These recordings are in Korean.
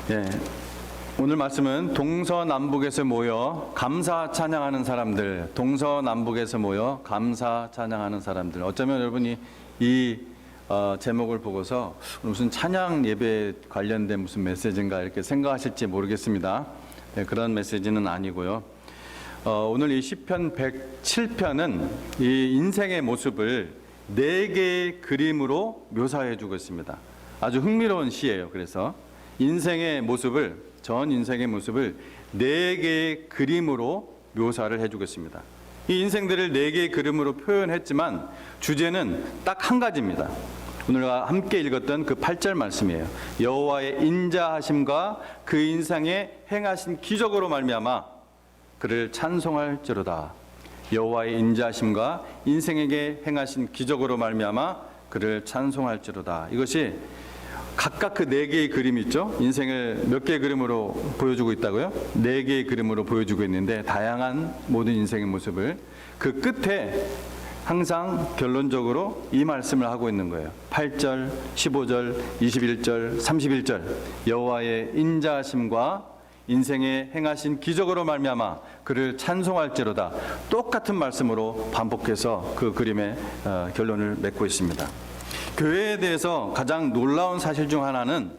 예, 오늘 말씀은 동서남북에서 모여 감사 찬양하는 사람들, 동서남북에서 모여 감사 찬양하는 사람들. 어쩌면 여러분이 이 제목을 보고서 무슨 찬양 예배 관련된 무슨 메시지인가 이렇게 생각하실지 모르겠습니다. 네, 그런 메시지는 아니고요. 오늘 이 시편 107편은 이 인생의 모습을 4개의 그림으로 묘사해 주고 있습니다. 아주 흥미로운 시예요. 그래서 인생의 모습을, 전 인생의 모습을 4개의 그림으로 묘사를 해주고 있습니다. 이 인생들을 4개의 그림으로 표현했지만 주제는 딱 한 가지입니다. 오늘 함께 읽었던 그 8절 말씀이에요. 여호와의 인자하심과 그 인생에 행하신 기적으로 말미암아 그를 찬송할지로다. 여호와의 인자하심과 인생에게 행하신 기적으로 말미암아 그를 찬송할지로다. 이것이 각각 그 4개의 그림이 있죠. 인생을 몇 개의 그림으로 보여주고 있다고요? 4개의 그림으로 보여주고 있는데 다양한 모든 인생의 모습을 그 끝에 항상 결론적으로 이 말씀을 하고 있는 거예요. 8절, 15절, 21절, 31절 여호와의 인자하심과 인생에 행하신 기적으로 말미암아 그를 찬송할지로다. 똑같은 말씀으로 반복해서 그 그림의 결론을 맺고 있습니다. 교회에 대해서 가장 놀라운 사실 중 하나는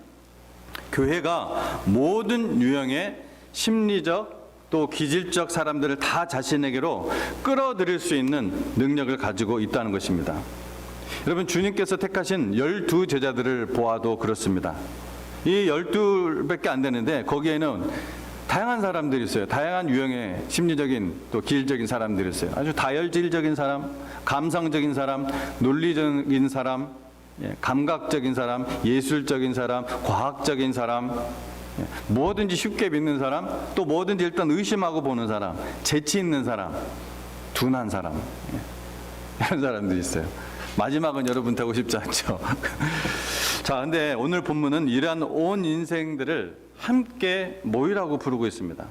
교회가 모든 유형의 심리적 또 기질적 사람들을 다 자신에게로 끌어들일 수 있는 능력을 가지고 있다는 것입니다. 여러분, 주님께서 택하신 12제자들을 보아도 그렇습니다. 이 12밖에 안 되는데 거기에는 다양한 사람들이 있어요. 다양한 유형의 심리적인 또 기질적인 사람들이 있어요. 아주 다혈질적인 사람, 감성적인 사람, 논리적인 사람, 감각적인 사람, 예술적인 사람, 과학적인 사람, 뭐든지 쉽게 믿는 사람, 또 뭐든지 일단 의심하고 보는 사람, 재치 있는 사람, 둔한 사람, 이런 사람들이 있어요. 마지막은 여러분 되고 싶지 않죠. 자, 근데 오늘 본문은 이러한 온 인생들을 함께 모이라고 부르고 있습니다.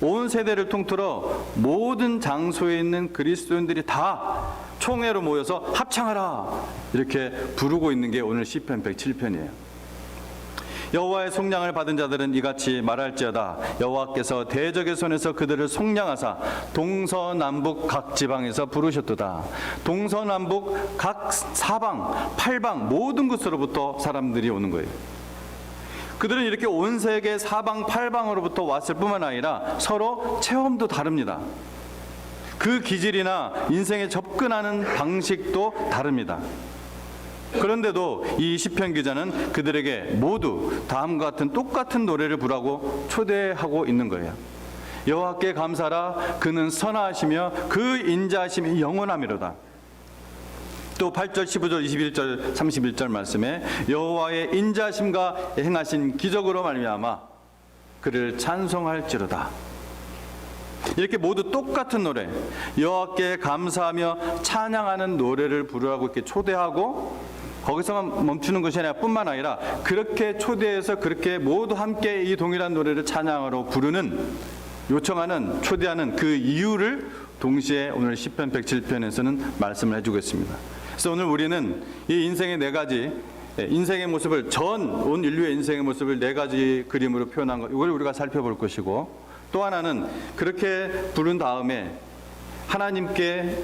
온 세대를 통틀어 모든 장소에 있는 그리스도인들이 다 총회로 모여서 합창하라 이렇게 부르고 있는 게 오늘 시편 107편이에요. 여호와의 속량을 받은 자들은 이같이 말할지어다. 여호와께서 대적의 손에서 그들을 속량하사 동서남북 각 지방에서 부르셨도다. 동서남북 각 사방, 팔방 모든 곳으로부터 사람들이 오는 거예요. 그들은 이렇게 온 세계 사방 팔방으로부터 왔을 뿐만 아니라 서로 체험도 다릅니다. 그 기질이나 인생에 접근하는 방식도 다릅니다. 그런데도 이 시편 기자는 그들에게 모두 다음과 같은 똑같은 노래를 부르라고 초대하고 있는 거예요. 여호와께 감사라. 그는 선하시며 그 인자하심이 영원하미로다. 또 8절, 15절, 21절, 31절 말씀에 여호와의 인자하심과 행하신 기적으로 말미암아 그를 찬송할지로다. 이렇게 모두 똑같은 노래, 여호와께 감사하며 찬양하는 노래를 부르라고 이렇게 초대하고 거기서만 멈추는 것이 아니라 뿐만 아니라 그렇게 초대해서 그렇게 모두 함께 이 동일한 노래를 찬양하러 부르는, 요청하는, 초대하는 그 이유를 동시에 오늘 시편 107편에서는 말씀을 해주고 있습니다. 그래서 오늘 우리는 이 인생의 4가지, 인생의 모습을, 온 인류의 인생의 모습을 4가지 그림으로 표현한 것, 이걸 우리가 살펴볼 것이고, 또 하나는 그렇게 부른 다음에 하나님께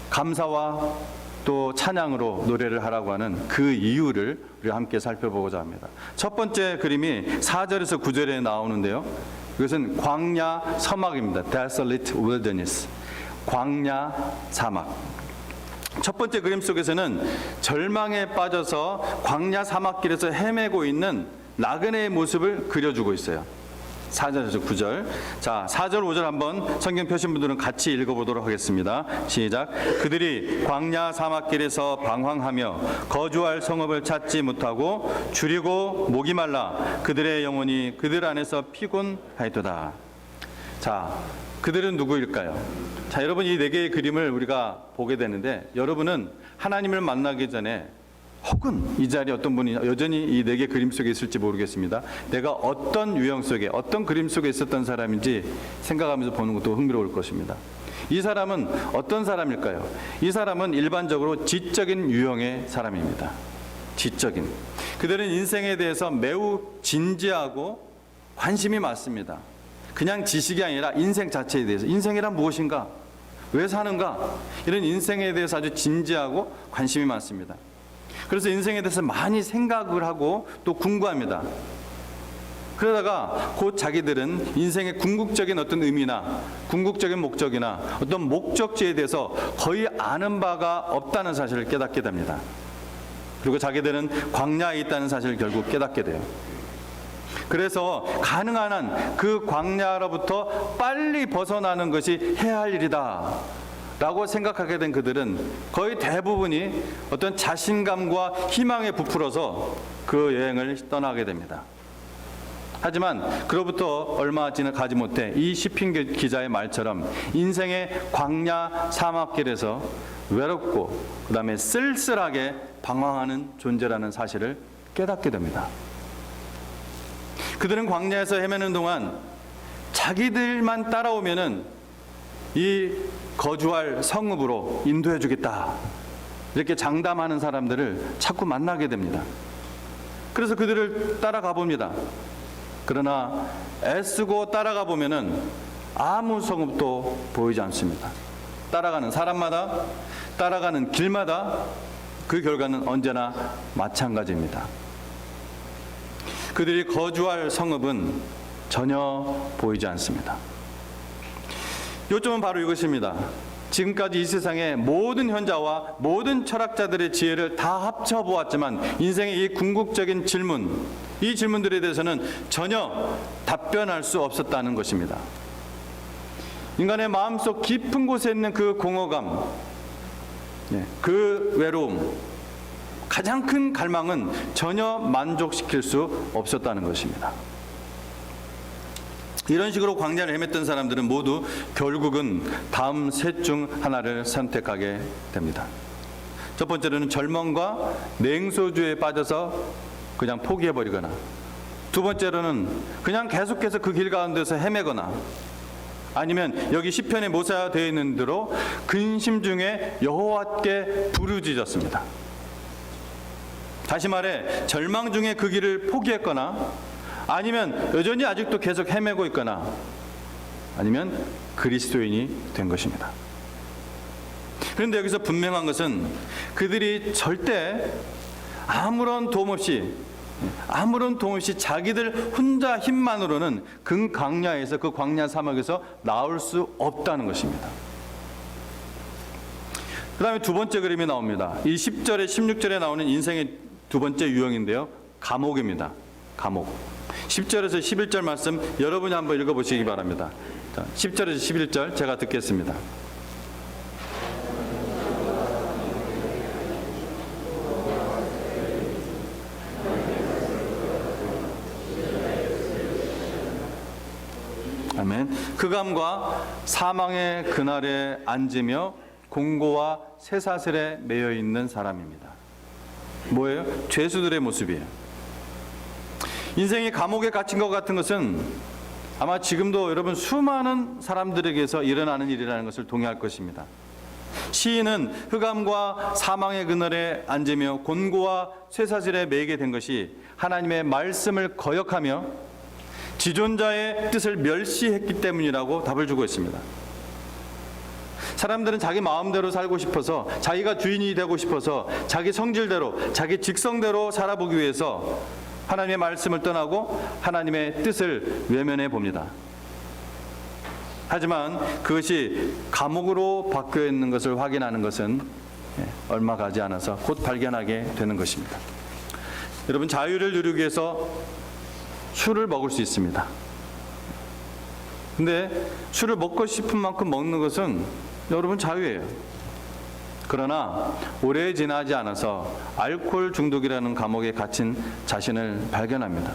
감사와 또 찬양으로 노래를 하라고 하는 그 이유를 우리가 함께 살펴보고자 합니다. 첫 번째 그림이 4절에서 9절에 나오는데요. 이것은 광야 서막입니다. Desolate wilderness. 광야 사막. 첫 번째 그림 속에서는 절망에 빠져서 광야 사막길에서 헤매고 있는 나그네의 모습을 그려주고 있어요. 4절에서 9절. 자, 4절, 5절 한번 성경 펴신 분들은 같이 읽어보도록 하겠습니다. 시작. 그들이 광야 사막길에서 방황하며 거주할 성읍을 찾지 못하고 주리고 목이 말라 그들의 영혼이 그들 안에서 피곤하였도다. 자, 그들은 누구일까요? 자, 여러분, 이 4개의 그림을 우리가 보게 되는데, 여러분은 하나님을 만나기 전에 혹은 이 자리에 어떤 분이 여전히 이 4개 그림 속에 있을지 모르겠습니다. 내가 어떤 유형 속에, 어떤 그림 속에 있었던 사람인지 생각하면서 보는 것도 흥미로울 것입니다. 이 사람은 어떤 사람일까요? 이 사람은 일반적으로 지적인 유형의 사람입니다. 지적인. 그들은 인생에 대해서 매우 진지하고 관심이 많습니다. 그냥 지식이 아니라 인생 자체에 대해서, 인생이란 무엇인가? 왜 사는가? 이런 인생에 대해서 아주 진지하고 관심이 많습니다. 그래서 인생에 대해서 많이 생각을 하고 또 궁구합니다. 그러다가 곧 자기들은 인생의 궁극적인 어떤 의미나 궁극적인 목적이나 어떤 목적지에 대해서 거의 아는 바가 없다는 사실을 깨닫게 됩니다. 그리고 자기들은 광야에 있다는 사실을 결국 깨닫게 돼요. 그래서 가능한 한 그 광야로부터 빨리 벗어나는 것이 해야 할 일이다 라고 생각하게 된 그들은 거의 대부분이 어떤 자신감과 희망에 부풀어서 그 여행을 떠나게 됩니다. 하지만 그로부터 얼마 지나가지 못해 이 시편 기자의 말처럼 인생의 광야 사막길에서 외롭고 그 다음에 쓸쓸하게 방황하는 존재라는 사실을 깨닫게 됩니다. 그들은 광야에서 헤매는 동안 자기들만 따라오면은 이 거주할 성읍으로 인도해 주겠다 이렇게 장담하는 사람들을 자꾸 만나게 됩니다. 그래서 그들을 따라가 봅니다. 그러나 애쓰고 따라가 보면은 아무 성읍도 보이지 않습니다. 따라가는 사람마다, 따라가는 길마다 그 결과는 언제나 마찬가지입니다. 그들이 거주할 성읍은 전혀 보이지 않습니다. 요점은 바로 이것입니다. 지금까지 이 세상의 모든 현자와 모든 철학자들의 지혜를 다 합쳐보았지만 인생의 이 궁극적인 질문, 이 질문들에 대해서는 전혀 답변할 수 없었다는 것입니다. 인간의 마음속 깊은 곳에 있는 그 공허감, 그 외로움, 가장 큰 갈망은 전혀 만족시킬 수 없었다는 것입니다. 이런 식으로 광야를 헤맸던 사람들은 모두 결국은 다음 셋 중 하나를 선택하게 됩니다. 첫 번째로는 절망과 냉소주의에 빠져서 그냥 포기해버리거나, 두 번째로는 그냥 계속해서 그 길 가운데서 헤매거나, 아니면 여기 시편에 묘사되어 있는 대로 근심 중에 여호와께 부르짖었습니다. 다시 말해 절망 중에 그 길을 포기했거나, 아니면 여전히 아직도 계속 헤매고 있거나, 아니면 그리스도인이 된 것입니다. 그런데 여기서 분명한 것은 그들이 절대 아무런 도움 없이 자기들 혼자 힘만으로는 그 광야에서, 그 광야 사막에서 나올 수 없다는 것입니다. 그 다음에 두 번째 그림이 나옵니다. 이 10절에 16절에 나오는 인생의 두 번째 유형인데요, 감옥입니다. 감옥. 10절에서 11절 말씀 여러분이 한번 읽어보시기 바랍니다. 자, 10절에서 11절 제가 듣겠습니다. 아멘. 흑암과 사망의 그날에 앉으며 공고와 쇠사슬에 매여 있는 사람입니다. 뭐예요? 죄수들의 모습이에요. 인생이 감옥에 갇힌 것 같은 것은 아마 지금도 여러분 수많은 사람들에게서 일어나는 일이라는 것을 동의할 것입니다. 시인은 흑암과 사망의 그늘에 앉으며 곤고와 쇠사슬에 매이게 된 것이 하나님의 말씀을 거역하며 지존자의 뜻을 멸시했기 때문이라고 답을 주고 있습니다. 사람들은 자기 마음대로 살고 싶어서, 자기가 주인이 되고 싶어서 자기 성질대로, 자기 직성대로 살아보기 위해서 하나님의 말씀을 떠나고 하나님의 뜻을 외면해 봅니다. 하지만 그것이 감옥으로 바뀌어 있는 것을 확인하는 것은 얼마 가지 않아서 곧 발견하게 되는 것입니다. 여러분, 자유를 누리기 위해서 술을 먹을 수 있습니다. 근데 술을 먹고 싶은 만큼 먹는 것은 여러분 자유예요. 그러나 오래 지나지 않아서 알코올 중독이라는 감옥에 갇힌 자신을 발견합니다.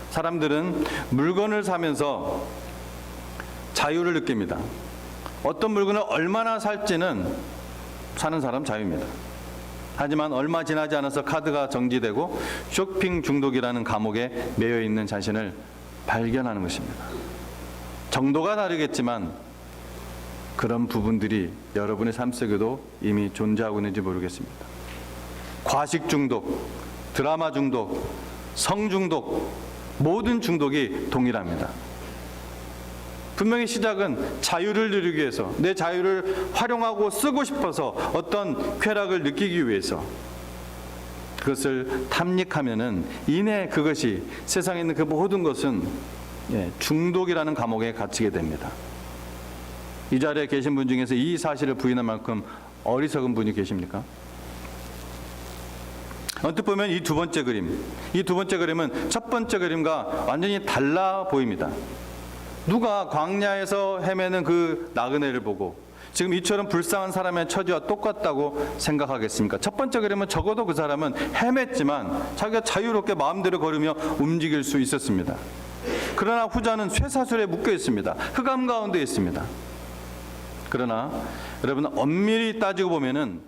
사람들은 물건을 사면서 자유를 느낍니다. 어떤 물건을 얼마나 살지는 사는 사람 자유입니다. 하지만 얼마 지나지 않아서 카드가 정지되고 쇼핑 중독이라는 감옥에 매여 있는 자신을 발견하는 것입니다. 정도가 다르겠지만 그런 부분들이 여러분의 삶 속에도 이미 존재하고 있는지 모르겠습니다. 과식 중독, 드라마 중독, 성 중독, 모든 중독이 동일합니다. 분명히 시작은 자유를 누리기 위해서, 내 자유를 활용하고 쓰고 싶어서 어떤 쾌락을 느끼기 위해서 그것을 탐닉하면은 이내 그것이 세상에 있는 그 모든 것은 중독이라는 감옥에 갇히게 됩니다. 이 자리에 계신 분 중에서 이 사실을 부인할 만큼 어리석은 분이 계십니까? 언뜻 보면 이 두 번째 그림은 첫 번째 그림과 완전히 달라 보입니다. 누가 광야에서 헤매는 그 나그네를 보고 지금 이처럼 불쌍한 사람의 처지와 똑같다고 생각하겠습니까? 첫 번째 그림은 적어도 그 사람은 헤맸지만 자기가 자유롭게 마음대로 걸으며 움직일 수 있었습니다. 그러나 후자는 쇠사슬에 묶여 있습니다. 흑암 가운데 있습니다. 그러나 여러분 엄밀히 따지고 보면은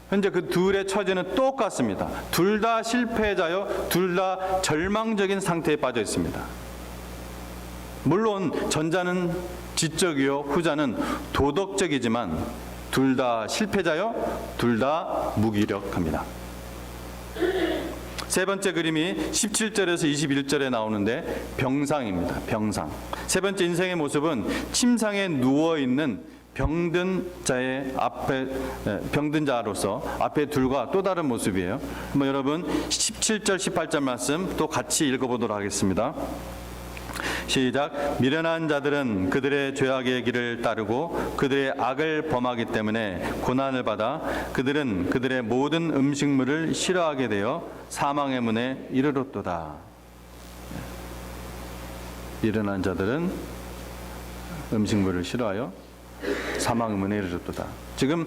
현재 그 둘의 처지는 똑같습니다. 둘 다 실패자요, 둘 다 절망적인 상태에 빠져 있습니다. 물론 전자는 지적이요, 후자는 도덕적이지만 둘 다 실패자요, 둘 다 무기력합니다. 세 번째 그림이 17절에서 21절에 나오는데 병상입니다. 병상. 세 번째 인생의 모습은 침상에 누워 있는 병든 자로서 앞에 둘과 또 다른 모습이에요. 한번 여러분 17절 18절 말씀 또 같이 읽어보도록 하겠습니다. 시작. 미련한 자들은 그들의 죄악의 길을 따르고 그들의 악을 범하기 때문에 고난을 받아 그들은 그들의 모든 음식물을 싫어하게 되어 사망의 문에 이르렀도다. 미련한 자들은 음식물을 싫어하여 사망의 문에 이르렀도다. 지금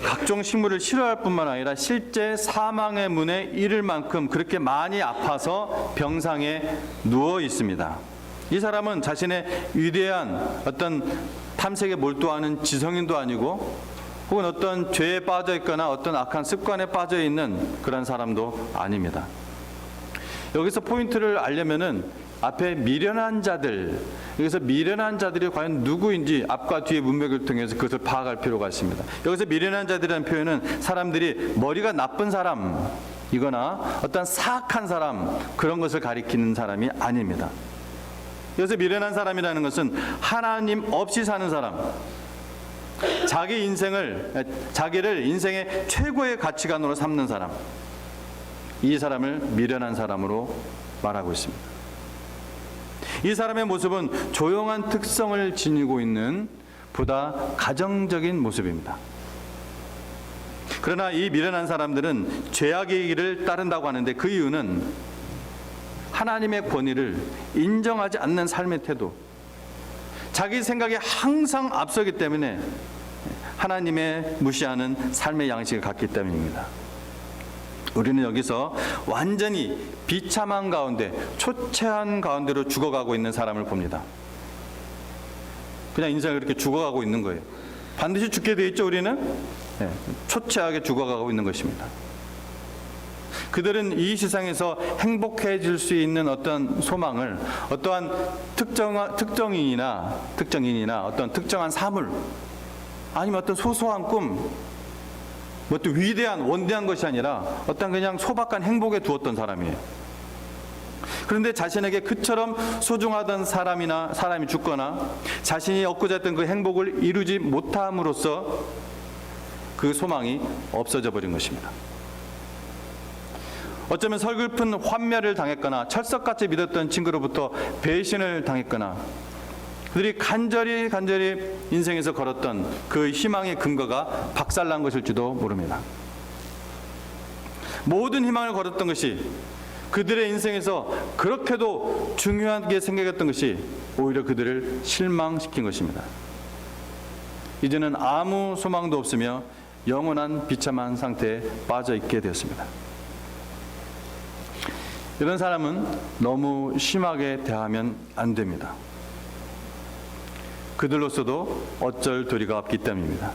각종 식물을 싫어할 뿐만 아니라 실제 사망의 문에 이를 만큼 그렇게 많이 아파서 병상에 누워 있습니다. 이 사람은 자신의 위대한 어떤 탐색에 몰두하는 지성인도 아니고 혹은 어떤 죄에 빠져 있거나 어떤 악한 습관에 빠져 있는 그런 사람도 아닙니다. 여기서 포인트를 알려면은 앞에 미련한 자들, 여기서 미련한 자들이 과연 누구인지 앞과 뒤의 문맥을 통해서 그것을 파악할 필요가 있습니다. 여기서 미련한 자들이라는 표현은 사람들이 머리가 나쁜 사람이거나 어떤 사악한 사람, 그런 것을 가리키는 사람이 아닙니다. 여기서 미련한 사람이라는 것은 하나님 없이 사는 사람, 자기를 인생의 최고의 가치관으로 삼는 사람, 이 사람을 미련한 사람으로 말하고 있습니다. 이 사람의 모습은 조용한 특성을 지니고 있는 보다 가정적인 모습입니다. 그러나 이 미련한 사람들은 죄악의 길을 따른다고 하는데 그 이유는 하나님의 권위를 인정하지 않는 삶의 태도, 자기 생각이 항상 앞서기 때문에 하나님의 무시하는 삶의 양식을 갖기 때문입니다. 우리는 여기서 완전히 비참한 가운데, 초췌한 가운데로 죽어가고 있는 사람을 봅니다. 그냥 인생을 그렇게 죽어가고 있는 거예요. 반드시 죽게 돼 있죠, 우리는? 네, 초췌하게 죽어가고 있는 것입니다. 그들은 이 세상에서 행복해질 수 있는 어떤 소망을 어떠한 특정인이나 어떤 특정한 사물, 아니면 어떤 소소한 꿈, 뭐 또 위대한 원대한 것이 아니라 어떤 그냥 소박한 행복에 두었던 사람이에요. 그런데 자신에게 그처럼 소중하던 사람이 죽거나 자신이 얻고자 했던 그 행복을 이루지 못함으로써 그 소망이 없어져 버린 것입니다. 어쩌면 설글픈 환멸을 당했거나 철석같이 믿었던 친구로부터 배신을 당했거나 그들이 간절히 인생에서 걸었던 그 희망의 근거가 박살난 것일지도 모릅니다. 모든 희망을 걸었던 것이 그들의 인생에서 그렇게도 중요하게 생각했던 것이 오히려 그들을 실망시킨 것입니다. 이제는 아무 소망도 없으며 영원한 비참한 상태에 빠져 있게 되었습니다. 이런 사람은 너무 심하게 대하면 안 됩니다. 그들로서도 어쩔 도리가 없기 때문입니다.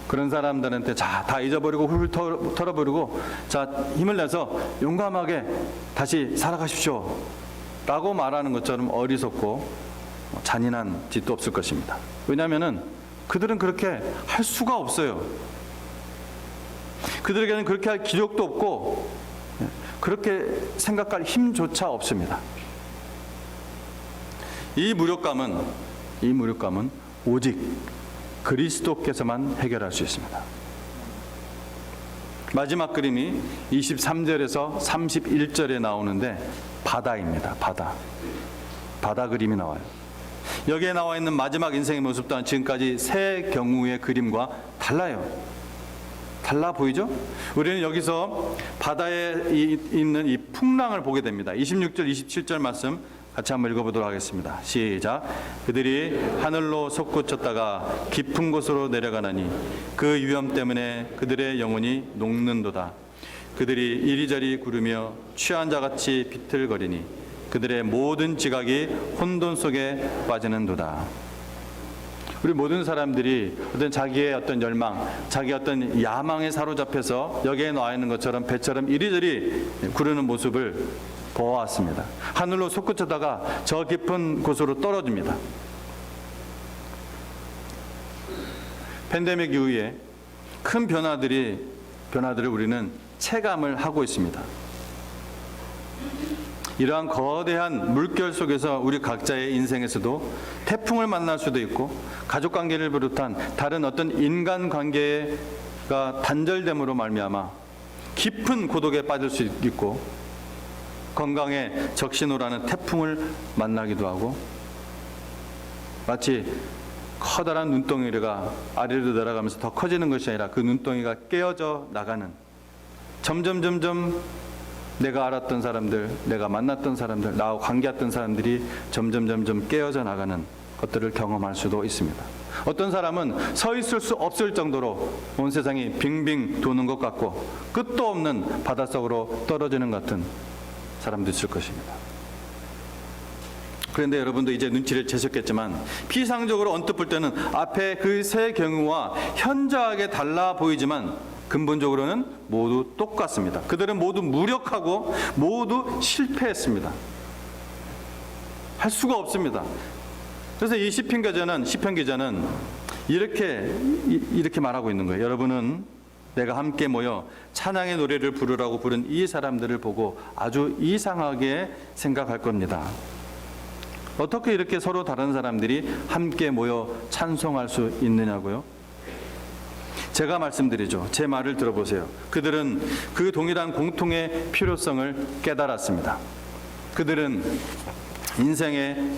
그런 사람들한테 다 잊어버리고 훌훌 털어버리고 힘을 내서 용감하게 다시 살아가십시오 라고 말하는 것처럼 어리석고 잔인한 짓도 없을 것입니다. 왜냐하면 그들은 그렇게 할 수가 없어요. 그들에게는 그렇게 할 기력도 없고 그렇게 생각할 힘조차 없습니다. 이 무력감은 오직 그리스도께서만 해결할 수 있습니다. 마지막 그림이 23절에서 31절에 나오는데 바다입니다. 바다 그림이 나와요. 여기에 나와 있는 마지막 인생의 모습 또한 지금까지 세 경우의 그림과 달라요. 달라 보이죠? 우리는 여기서 바다에 있는 이 풍랑을 보게 됩니다. 26절, 27절 말씀 같이 한번 읽어보도록 하겠습니다. 시작. 그들이 하늘로 솟구쳤다가 깊은 곳으로 내려가나니 그 위험 때문에 그들의 영혼이 녹는도다. 그들이 이리저리 구르며 취한 자같이 비틀거리니 그들의 모든 지각이 혼돈 속에 빠지는도다. 우리 모든 사람들이 어떤 자기의 어떤 열망, 자기의 어떤 야망에 사로잡혀서 여기에 나와 있는 것처럼 배처럼 이리저리 구르는 모습을 보아왔습니다. 하늘로 솟구쳤다가 저 깊은 곳으로 떨어집니다. 팬데믹 이후에 큰 변화들을 우리는 체감을 하고 있습니다. 이러한 거대한 물결 속에서 우리 각자의 인생에서도 태풍을 만날 수도 있고 가족관계를 비롯한 다른 어떤 인간관계가 단절됨으로 말미암아 깊은 고독에 빠질 수 있고 건강에 적신호라는 태풍을 만나기도 하고 마치 커다란 눈덩이가 아래로 내려가면서 더 커지는 것이 아니라 그 눈덩이가 깨어져 나가는 점점 내가 알았던 사람들, 내가 만났던 사람들, 나와 관계했던 사람들이 점점 깨어져 나가는 것들을 경험할 수도 있습니다. 어떤 사람은 서 있을 수 없을 정도로 온 세상이 빙빙 도는 것 같고 끝도 없는 바닷속으로 떨어지는 것 같은 사람도 있을 것입니다. 그런데 여러분도 이제 눈치를 채셨겠지만 피상적으로 언뜻 볼 때는 앞에 그 세 경우와 현저하게 달라 보이지만 근본적으로는 모두 똑같습니다. 그들은 모두 무력하고 모두 실패했습니다. 할 수가 없습니다. 그래서 이 시편 기자는 이렇게 말하고 있는 거예요. 여러분은 내가 함께 모여 찬양의 노래를 부르라고 부른 이 사람들을 보고 아주 이상하게 생각할 겁니다. 어떻게 이렇게 서로 다른 사람들이 함께 모여 찬송할 수 있느냐고요? 제가 말씀드리죠. 제 말을 들어보세요. 그들은 그 동일한 공통의 필요성을 깨달았습니다. 그들은 인생의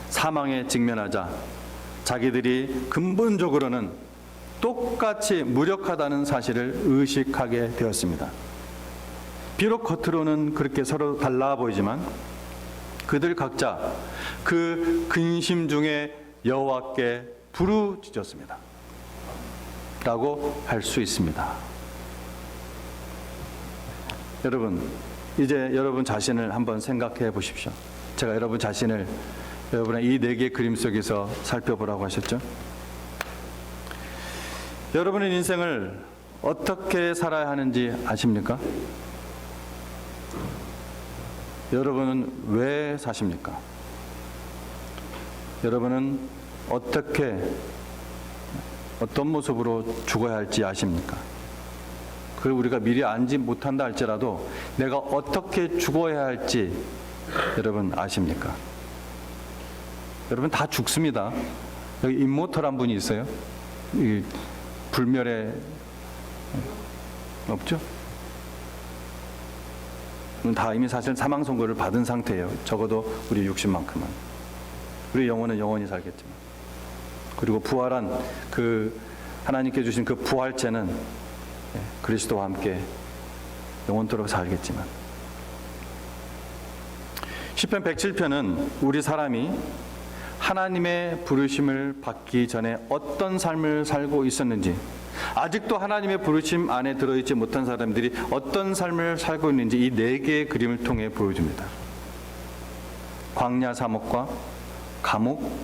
사망에 직면하자 자기들이 근본적으로는 똑같이 무력하다는 사실을 의식하게 되었습니다. 비록 겉으로는 그렇게 서로 달라 보이지만 그들 각자 그 근심 중에 여호와께 부르짖었습니다. 라고 할 수 있습니다. 여러분, 이제 여러분 자신을 한번 생각해 보십시오. 제가 여러분 자신을 여러분의 이 네 개의 그림 속에서 살펴보라고 하셨죠? 여러분의 인생을 어떻게 살아야 하는지 아십니까? 여러분은 왜 사십니까? 여러분은 어떤 모습으로 죽어야 할지 아십니까? 그걸 우리가 미리 알지 못한다 할지라도 내가 어떻게 죽어야 할지 여러분 아십니까? 여러분 다 죽습니다. 여기 임모털한 분이 있어요? 이 불멸에 없죠? 다 이미 사실 사망 선고를 받은 상태예요. 적어도 우리 육신만큼은. 우리 영혼은 영원히 살겠지만. 그리고 부활한 그 하나님께 주신 그 부활체는 그리스도와 함께 영원토록 살겠지만. 시편 107편은 우리 사람이 하나님의 부르심을 받기 전에 어떤 삶을 살고 있었는지, 아직도 하나님의 부르심 안에 들어있지 못한 사람들이 어떤 삶을 살고 있는지 이 네 개의 그림을 통해 보여줍니다. 광야 사목과 감옥,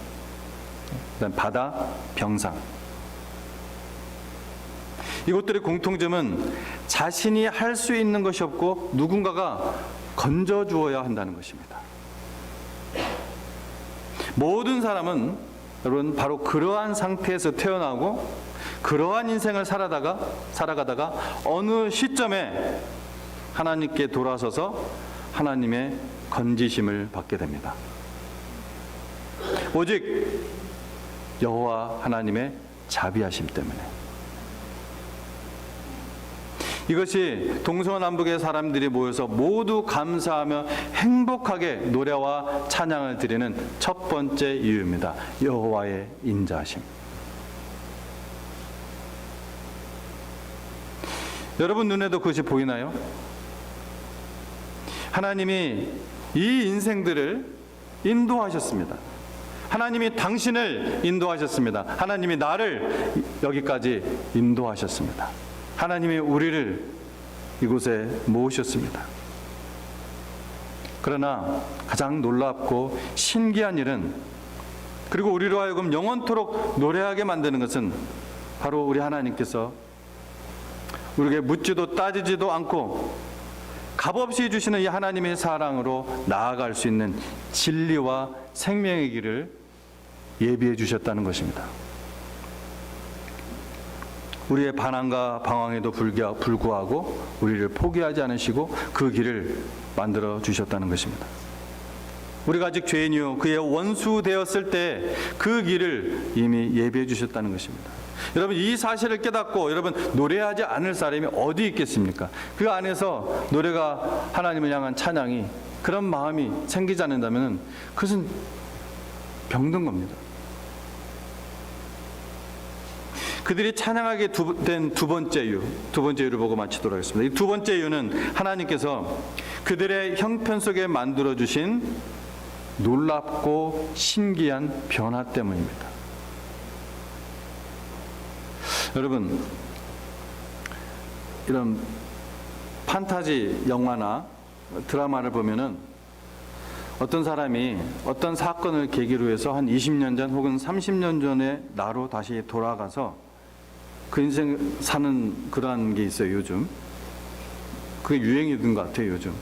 그다음 바다, 병상. 이것들의 공통점은 자신이 할 수 있는 것이 없고 누군가가 건져주어야 한다는 것입니다. 모든 사람은 여러분 바로 그러한 상태에서 태어나고 그러한 인생을 살아가다가 어느 시점에 하나님께 돌아서서 하나님의 건지심을 받게 됩니다. 오직 여호와 하나님의 자비하심 때문에. 이것이 동서남북의 사람들이 모여서 모두 감사하며 행복하게 노래와 찬양을 드리는 첫 번째 이유입니다. 여호와의 인자하심. 여러분 눈에도 그것이 보이나요? 하나님이 이 인생들을 인도하셨습니다. 하나님이 당신을 인도하셨습니다. 하나님이 나를 여기까지 인도하셨습니다. 하나님이 우리를 이곳에 모으셨습니다. 그러나 가장 놀랍고 신기한 일은, 그리고 우리로 하여금 영원토록 노래하게 만드는 것은 바로 우리 하나님께서 우리에게 묻지도 따지지도 않고 값없이 주시는 이 하나님의 사랑으로 나아갈 수 있는 진리와 생명의 길을 예비해 주셨다는 것입니다. 우리의 반항과 방황에도 불구하고 우리를 포기하지 않으시고 그 길을 만들어 주셨다는 것입니다. 우리가 아직 죄인이요 그의 원수 되었을 때 그 길을 이미 예비해 주셨다는 것입니다. 여러분, 이 사실을 깨닫고 여러분 노래하지 않을 사람이 어디 있겠습니까? 그 안에서 노래가 하나님을 향한 찬양이, 그런 마음이 생기지 않는다면 그것은 병든 겁니다. 그들이 찬양하게 된 두 번째 이유를 보고 마치도록 하겠습니다. 이 두 번째 이유는 하나님께서 그들의 형편 속에 만들어주신 놀랍고 신기한 변화 때문입니다. 여러분, 이런 판타지 영화나 드라마를 보면은 어떤 사람이 어떤 사건을 계기로 해서 한 20년 전 혹은 30년 전의 나로 다시 돌아가서 그 인생 사는 그러한 게 있어요, 요즘. 그게 유행이 된 것 같아요, 요즘.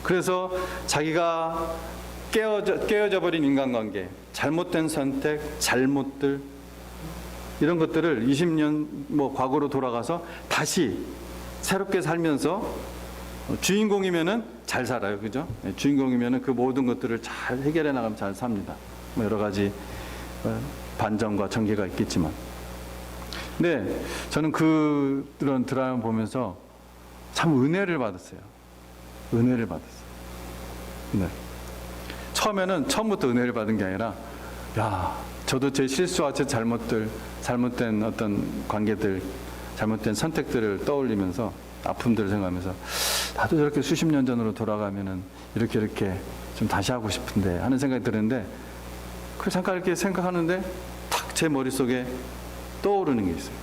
그래서 자기가 깨어져 버린 인간관계, 잘못된 선택, 잘못들, 이런 것들을 20년 과거로 돌아가서 다시 새롭게 살면서 주인공이면은 잘 살아요, 그죠? 주인공이면은 그 모든 것들을 잘 해결해 나가면 잘 삽니다. 여러 가지 반전과 전개가 있겠지만, 근데 저는 그런 드라마 보면서 참 은혜를 받았어요. 은혜를 받았어요. 네. 처음부터 은혜를 받은 게 아니라, 야, 저도 제 실수와 제 잘못된 어떤 관계들, 잘못된 선택들을 떠올리면서 아픔들을 생각하면서 나도 저렇게 수십 년 전으로 돌아가면은 이렇게 좀 다시 하고 싶은데 하는 생각이 드는데, 그 잠깐 이렇게 생각하는데 탁 제 머릿속에 떠오르는 게 있어요.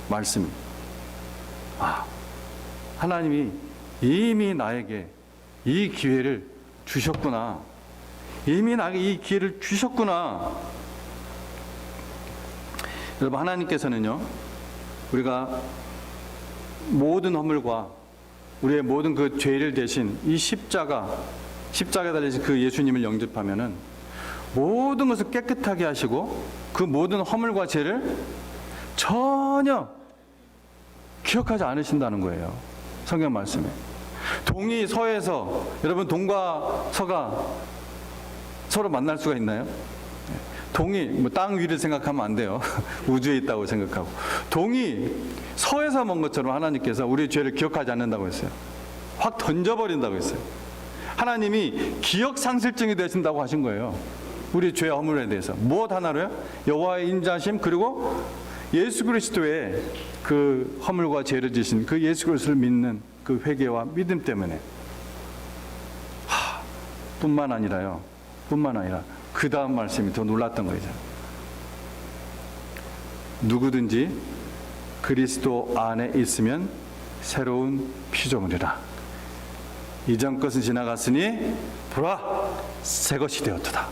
말씀이. 하나님이 이미 나에게 이 기회를 주셨구나. 이미 나에게 이 기회를 주셨구나. 여러분, 하나님께서는요, 우리가 모든 허물과 우리의 모든 그 죄를 대신 이 십자가에 달리신 그 예수님을 영접하면은 모든 것을 깨끗하게 하시고 그 모든 허물과 죄를 전혀 기억하지 않으신다는 거예요. 성경 말씀에. 동이 서에서, 여러분, 동과 서가 서로 만날 수가 있나요? 동이 땅 위를 생각하면 안 돼요. 우주에 있다고 생각하고. 동이 서에서 먼 것처럼 하나님께서 우리의 죄를 기억하지 않는다고 했어요. 확 던져버린다고 했어요. 하나님이 기억 상실증이 되신다고 하신 거예요. 우리 죄 허물에 대해서. 무엇 하나로요? 여호와의 인자심, 그리고 예수 그리스도의 그 허물과 죄를 지신 그 예수 그리스도를 믿는 그 회개와 믿음 때문에. 뿐만 아니라 그 다음 말씀이 더 놀랐던 거죠. 누구든지 그리스도 안에 있으면 새로운 피조물이라. 이전 것은 지나갔으니 보라, 새 것이 되었도다.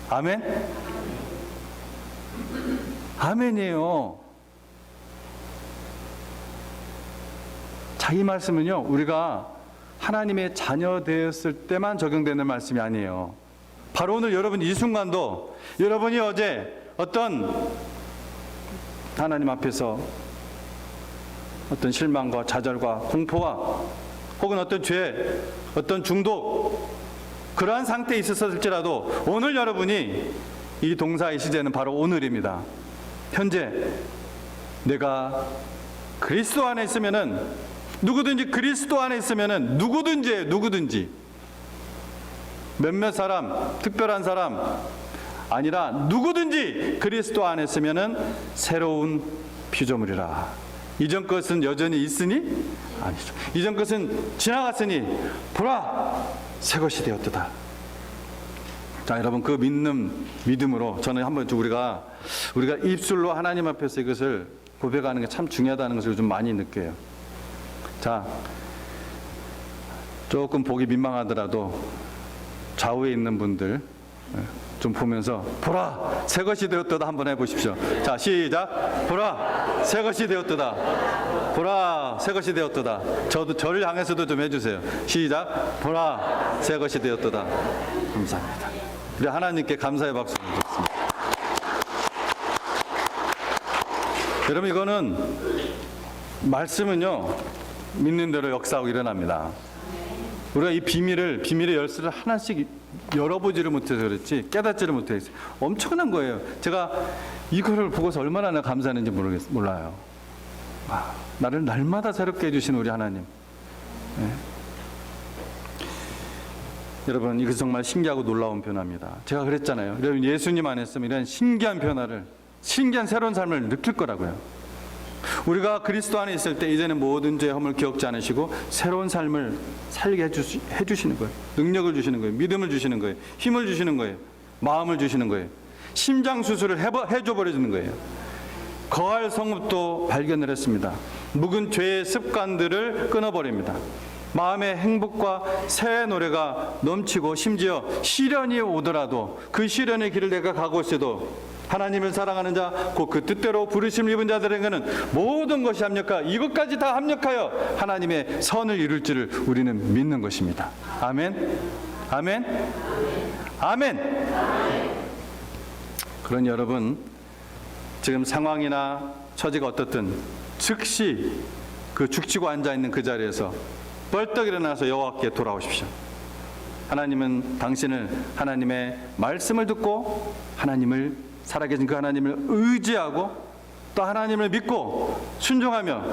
아멘? 아멘이에요. 자기 말씀은요, 우리가 하나님의 자녀 되었을 때만 적용되는 말씀이 아니에요. 바로 오늘 여러분 이 순간도, 여러분이 어제 어떤 하나님 앞에서 어떤 실망과 좌절과 공포와 혹은 어떤 죄, 어떤 중독, 그러한 상태에 있었을지라도 오늘 여러분이 이 동사의 시제는 바로 오늘입니다. 현재 내가 그리스도 안에 있으면은, 누구든지 그리스도 안에 있으면은 누구든지 몇몇 사람, 특별한 사람 아니라 누구든지 그리스도 안에 있으면은 새로운 피조물이라. 이전 것은 여전히 있으니 아니죠. 이전 것은 지나갔으니 보라 새 것이 되었도다. 자, 여러분, 그 믿음으로 저는 한번 우리가 입술로 하나님 앞에서 이것을 고백하는 게 참 중요하다는 것을 좀 많이 느껴요. 자, 조금 보기 민망하더라도 좌우에 있는 분들 좀 보면서 보라 새 것이 되었도다 한번 해보십시오. 자, 시작. 보라 새 것이 되었도다. 보라 새 것이 되었도다. 저를 향해서도 좀 해주세요. 시작. 보라 새 것이 되었도다. 감사합니다. 우리 하나님께 감사의 박수 드리겠습니다. 여러분, 이거는 말씀은요 믿는 대로 역사하고 일어납니다. 우리가 이 비밀의 열쇠를 하나씩 열어보지를 못해서 그렇지 깨닫지를 못해서 엄청난 거예요. 제가 이거를 보고서 얼마나 감사했는지 몰라요. 나를 날마다 새롭게 해주신 우리 하나님. 네. 여러분, 이거 정말 신기하고 놀라운 변화입니다. 제가 그랬잖아요. 여러분, 예수님 안에 있으면 이런 신기한 변화를, 신기한 새로운 삶을 느낄 거라고요. 우리가 그리스도 안에 있을 때 이제는 모든 죄의 허물 기억지 않으시고 새로운 삶을 살게 해주시는 거예요. 능력을 주시는 거예요. 믿음을 주시는 거예요. 힘을 주시는 거예요. 마음을 주시는 거예요. 심장 수술을 해줘 버려주는 거예요. 거할 성읍도 발견을 했습니다. 묵은 죄의 습관들을 끊어버립니다. 마음의 행복과 새 노래가 넘치고 심지어 시련이 오더라도 그 시련의 길을 내가 가고 있어도 하나님을 사랑하는 자, 곧 그 뜻대로 부르심을 입은 자들에게는 모든 것이 합력하여, 이것까지 다 합력하여 하나님의 선을 이룰 줄을 우리는 믿는 것입니다. 아멘. 아멘. 아멘. 그러니 여러분, 지금 상황이나 처지가 어떻든 즉시 그 죽치고 앉아있는 그 자리에서 벌떡 일어나서 여호와께 돌아오십시오. 하나님은 당신을 하나님의 말씀을 듣고 하나님을, 살아계신 그 하나님을 의지하고 또 하나님을 믿고 순종하며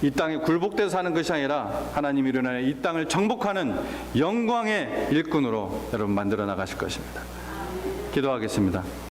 이 땅에 굴복돼서 사는 것이 아니라 하나님이 일어나는 이 땅을 정복하는 영광의 일꾼으로 여러분 만들어 나가실 것입니다. 기도하겠습니다.